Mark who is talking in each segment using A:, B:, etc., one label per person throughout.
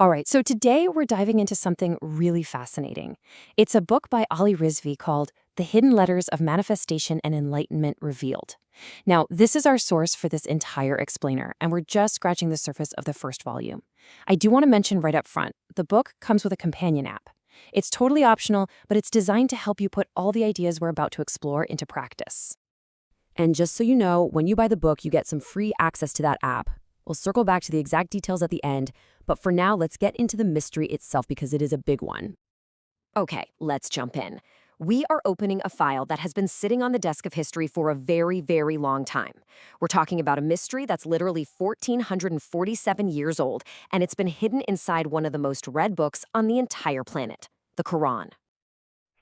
A: All right, so today we're diving into something really fascinating. It's a book by Ali Rizvi called The Hidden Letters of Manifestation and Enlightenment Revealed. Now, this is our source for this entire explainer, and we're just scratching the surface of the first volume. I do want to mention right up front, the book comes with a companion app. It's totally optional, but it's designed to help you put all the ideas we're about to explore into practice.
B: And just so you know, when you buy the book, you get some free access to that app. We'll circle back to the exact details at the end, but for now, let's get into the mystery itself because it is a big one.
C: Okay, let's jump in. We are opening a file that has been sitting on the desk of history for a very, very long time. We're talking about a mystery that's literally 1,447 years old, and it's been hidden inside one of the most read books on the entire planet, the Quran.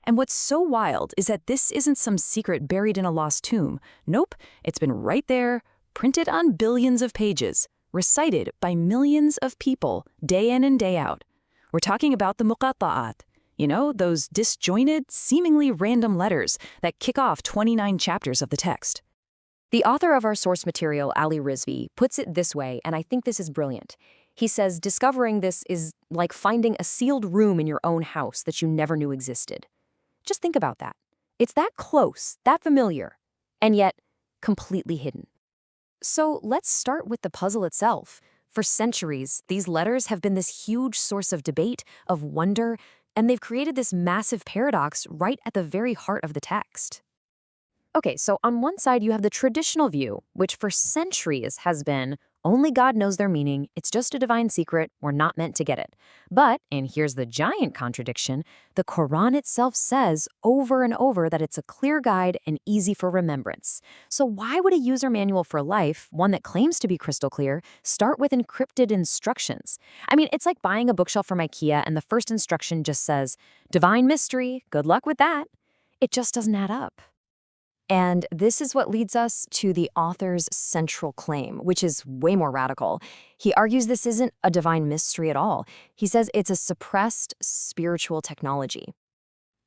D: And what's so wild is that this isn't some secret buried in a lost tomb. Nope, it's been right there, printed on billions of pages, recited by millions of people, day in and day out. We're talking about the Muqattaʿāt. You know, those disjointed, seemingly random letters that kick off 29 chapters of the text.
C: The author of our source material, Ali Rizvi, puts it this way, and I think this is brilliant. He says discovering this is like finding a sealed room in your own house that you never knew existed. Just think about that. It's that close, that familiar, and yet completely hidden. So let's start with the puzzle itself. For centuries, these letters have been this huge source of debate, of wonder, and they've created this massive paradox right at the very heart of the text. Okay, so on one side you have the traditional view, which for centuries has been, only God knows their meaning, it's just a divine secret, we're not meant to get it. But, and here's the giant contradiction, the Quran itself says over and over that it's a clear guide and easy for remembrance. So why would a user manual for life, one that claims to be crystal clear, start with encrypted instructions? I mean, it's like buying a bookshelf from IKEA and the first instruction just says, divine mystery, good luck with that. It just doesn't add up. And this is what leads us to the author's central claim, which is way more radical. He argues this isn't a divine mystery at all. He says it's a suppressed spiritual technology.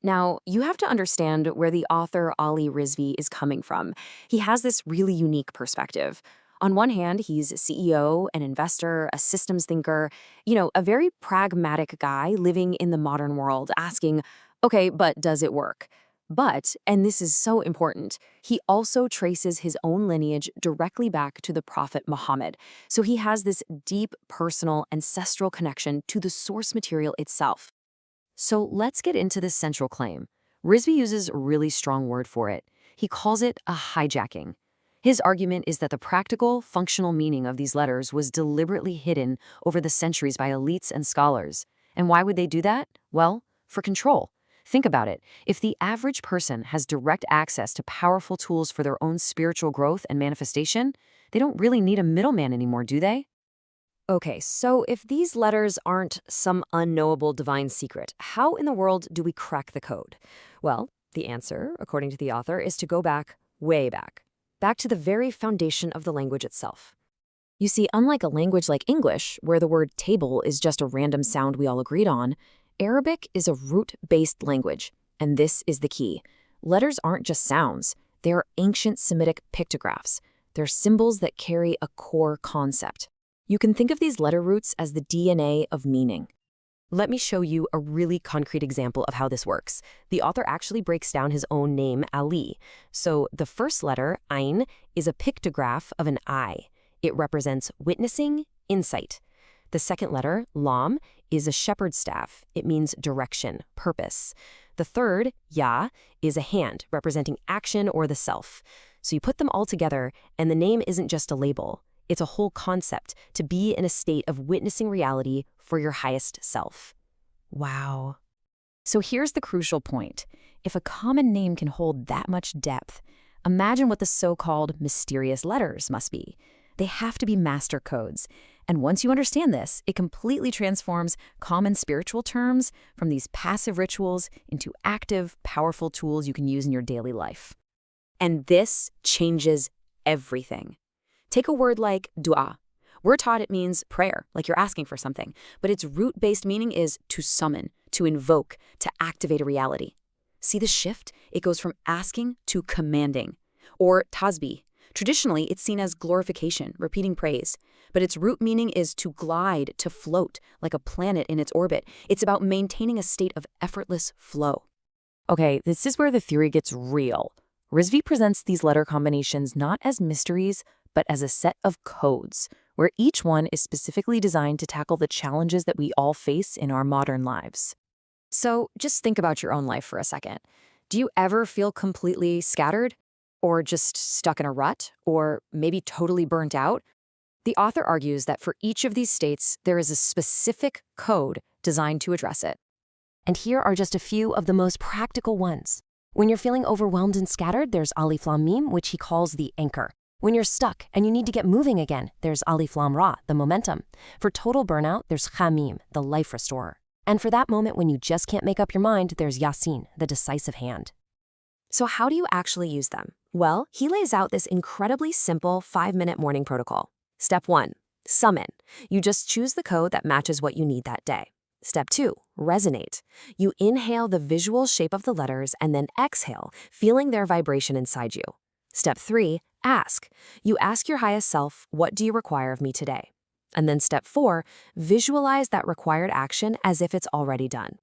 C: Now, you have to understand where the author Ali Rizvi is coming from. He has this really unique perspective. On one hand, he's a CEO, an investor, a systems thinker, a very pragmatic guy living in the modern world, asking, okay, but does it work? But, and this is so important, he also traces his own lineage directly back to the Prophet Muhammad. So he has this deep, personal, ancestral connection to the source material itself. So let's get into this central claim. Rizvi uses a really strong word for it. He calls it a hijacking. His argument is that the practical, functional meaning of these letters was deliberately hidden over the centuries by elites and scholars. And why would they do that? Well, for control. Think about it. If the average person has direct access to powerful tools for their own spiritual growth and manifestation, they don't really need a middleman anymore, do they?
B: Okay, so if these letters aren't some unknowable divine secret, how in the world do we crack the code? Well, the answer, according to the author, is to go back, way back to the very foundation of the language itself. You see, unlike a language like English, where the word table is just a random sound we all agreed on, Arabic is a root-based language, and this is the key. Letters aren't just sounds. They're ancient Semitic pictographs. They're symbols that carry a core concept. You can think of these letter roots as the DNA of meaning. Let me show you a really concrete example of how this works. The author actually breaks down his own name, Ali. So the first letter, Ain, is a pictograph of an eye. It represents witnessing, insight. The second letter, Lam, is a shepherd's staff. It means direction, purpose. The third, Ya, is a hand representing action or the self. So you put them all together, and the name isn't just a label. It's a whole concept to be in a state of witnessing reality for your highest self.
D: Wow. So here's the crucial point. If a common name can hold that much depth, imagine what the so-called mysterious letters must be. They have to be master codes. And once you understand this, it completely transforms common spiritual terms from these passive rituals into active, powerful tools you can use in your daily life.
B: And this changes everything. Take a word like dua. We're taught it means prayer, like you're asking for something, but its root-based meaning is to summon, to invoke, to activate a reality. See the shift? It goes from asking to commanding. Or tasbih. Traditionally, it's seen as glorification, repeating praise. but its root meaning is to glide, to float, like a planet in its orbit. It's about maintaining a state of effortless flow.
A: Okay, this is where the theory gets real. Rizvi presents these letter combinations not as mysteries, but as a set of codes, where each one is specifically designed to tackle the challenges that we all face in our modern lives.
C: So just think about your own life for a second. Do you ever feel completely scattered? Or just stuck in a rut? Or maybe totally burnt out? The author argues that for each of these states, there is a specific code designed to address it. And here are just a few of the most practical ones. When you're feeling overwhelmed and scattered, there's Alif Lam Mim, which he calls the anchor. When you're stuck and you need to get moving again, there's Alif Lam Ra, the momentum. For total burnout, there's Khamim, the life restorer. And for that moment when you just can't make up your mind, there's Yasin, the decisive hand.
B: So how do you actually use them? Well, he lays out this incredibly simple 5-minute morning protocol. Step 1, summon. You just choose the code that matches what you need that day. Step 2, resonate. You inhale the visual shape of the letters and then exhale, feeling their vibration inside you. Step 3, ask. You ask your highest self, what do you require of me today? And then step 4, visualize that required action as if it's already done.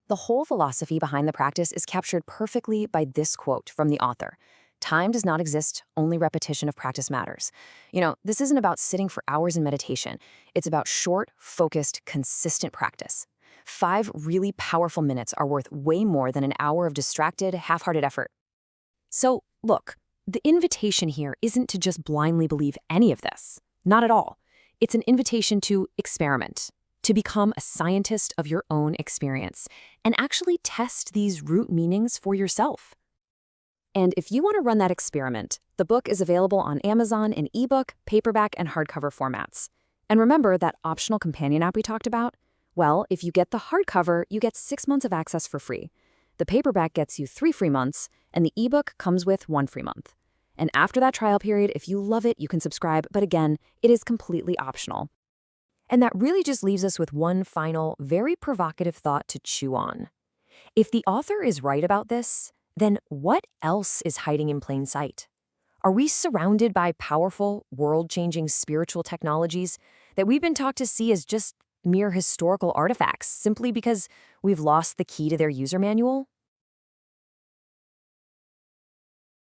C: The whole philosophy behind the practice is captured perfectly by this quote from the author. Time does not exist, only repetition of practice matters. This isn't about sitting for hours in meditation. It's about short, focused, consistent practice. 5 really powerful minutes are worth way more than an hour of distracted, half-hearted effort. So, look, the invitation here isn't to just blindly believe any of this. Not at all. It's an invitation to experiment, to become a scientist of your own experience, and actually test these root meanings for yourself. And if you want to run that experiment, the book is available on Amazon in ebook, paperback, and hardcover formats. And remember that optional companion app we talked about? Well, if you get the hardcover, you get 6 months of access for free. The paperback gets you 3 free months, and the ebook comes with 1 free month. And after that trial period, if you love it, you can subscribe, but again, it is completely optional. And that really just leaves us with one final, very provocative thought to chew on. If the author is right about this, then what else is hiding in plain sight? Are we surrounded by powerful, world-changing spiritual technologies that we've been taught to see as just mere historical artifacts simply because we've lost the key to their user manual?